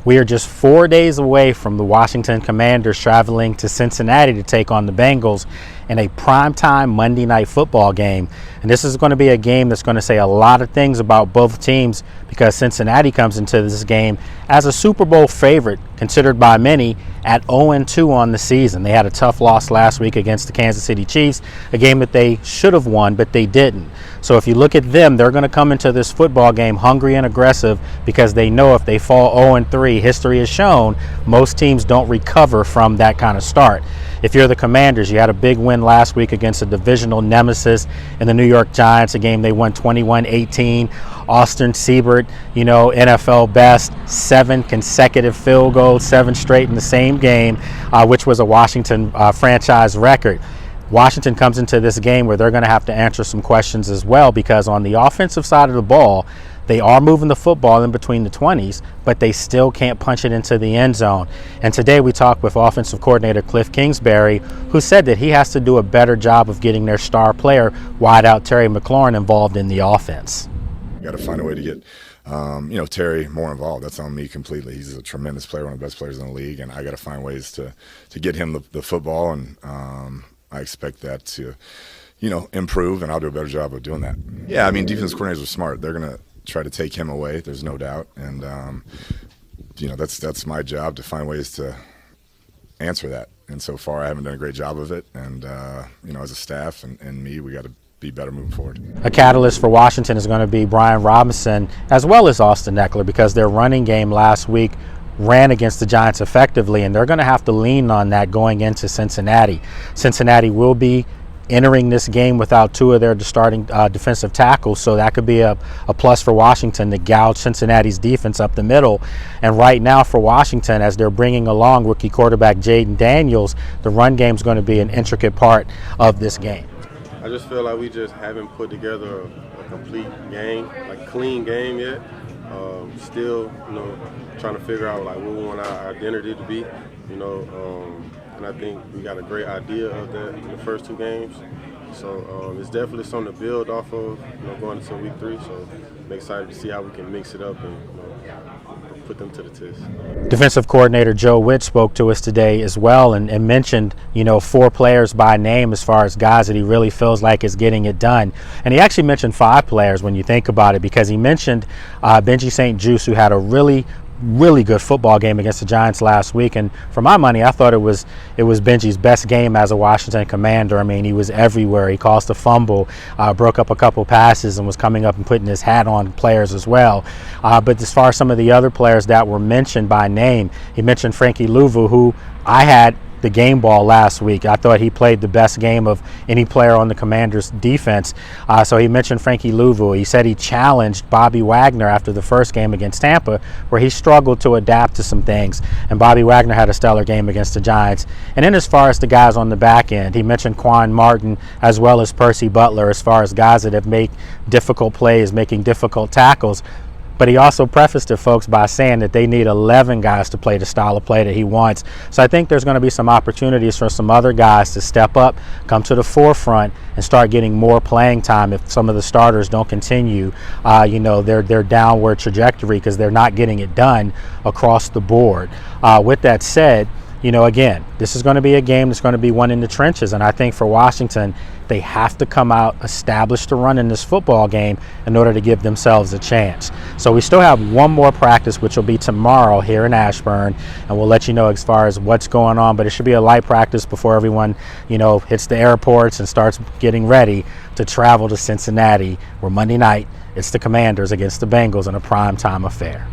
We are just 4 days away from the Washington Commanders traveling to Cincinnati to take on the Bengals in a primetime Monday night football game. And this is going to be a game that's going to say a lot of things about both teams, because Cincinnati comes into this game as a Super Bowl favorite, considered by many at 0-2 on the season. They had a tough loss last week against the Kansas City Chiefs, a game that they should have won, but they didn't. So if you look at them, they're going to come into this football game hungry and aggressive, because they know if they fall 0-3, history has shown most teams don't recover from that kind of start. If you're the Commanders, you had a big win last week against a divisional nemesis in the New York Giants, a game they won 21-18. Austin Seibert, NFL best, 7 consecutive field goals, 7 straight in the same game, which was a Washington franchise record. Washington comes into this game where they're going to have to answer some questions as well, because on the offensive side of the ball, they are moving the football in between the 20s, but they still can't punch it into the end zone. And today we talked with offensive coordinator Cliff Kingsbury, who said that he has to do a better job of getting their star player, wideout Terry McLaurin, involved in the offense. Got to find a way to get Terry more involved. That's on me completely. He's a tremendous player, one of the best players in the league, and I got to find ways to get him the football, and I expect that to improve, and I'll do a better job of doing that. Yeah, I mean, defense coordinators are smart. They're going to try to take him away, there's no doubt, and that's my job, to find ways to answer that. And so far I haven't done a great job of it, and as a staff and me, we got to be better moving forward. A catalyst for Washington is going to be Brian Robinson as well as Austin Eckler, because their running game last week ran against the Giants effectively, and they're going to have to lean on that going into Cincinnati. Cincinnati will be entering this game without 2 of their starting defensive tackles, so that could be a plus for Washington to gouge Cincinnati's defense up the middle. And right now for Washington, as they're bringing along rookie quarterback Jaden Daniels, the run game is going to be an intricate part of this game. I just feel like we just haven't put together a complete game, like clean game yet. Still, trying to figure out like what we want our identity to be, and I think we got a great idea of that in the first 2 games. So it's definitely something to build off of, going into week 3. So I'm excited to see how we can mix it up and put them to the test. Defensive coordinator Joe Witt spoke to us today as well, and mentioned 4 players by name as far as guys that he really feels like is getting it done. And he actually mentioned 5 players when you think about it, because he mentioned Benji St-Juste, who had a really good football game against the Giants last week, and for my money I thought it was Benji's best game as a Washington Commander. I mean, he was everywhere. He caused a fumble, broke up a couple passes, and was coming up and putting his hat on players as well. But as far as some of the other players that were mentioned by name, he mentioned Frankie Louvu, who I had the game ball last week. I thought he played the best game of any player on the Commanders defense. So he mentioned Frankie Louvu. He said he challenged Bobby Wagner after the first game against Tampa, where he struggled to adapt to some things, and Bobby Wagner had a stellar game against the Giants. And then as far as the guys on the back end, he mentioned Quan Martin as well as Percy Butler, as far as guys that have made difficult plays, making difficult tackles. But he also prefaced it, folks, by saying that they need 11 guys to play the style of play that he wants. So I think there's going to be some opportunities for some other guys to step up, come to the forefront, and start getting more playing time if some of the starters don't continue their downward trajectory, because they're not getting it done across the board. With that said, again, this is going to be a game that's going to be won in the trenches, and I think for Washington, they have to come out, establish the run in this football game in order to give themselves a chance. So we still have 1 more practice, which will be tomorrow here in Ashburn, and we'll let you know as far as what's going on, but it should be a light practice before everyone, hits the airports and starts getting ready to travel to Cincinnati, where Monday night it's the Commanders against the Bengals in a primetime affair.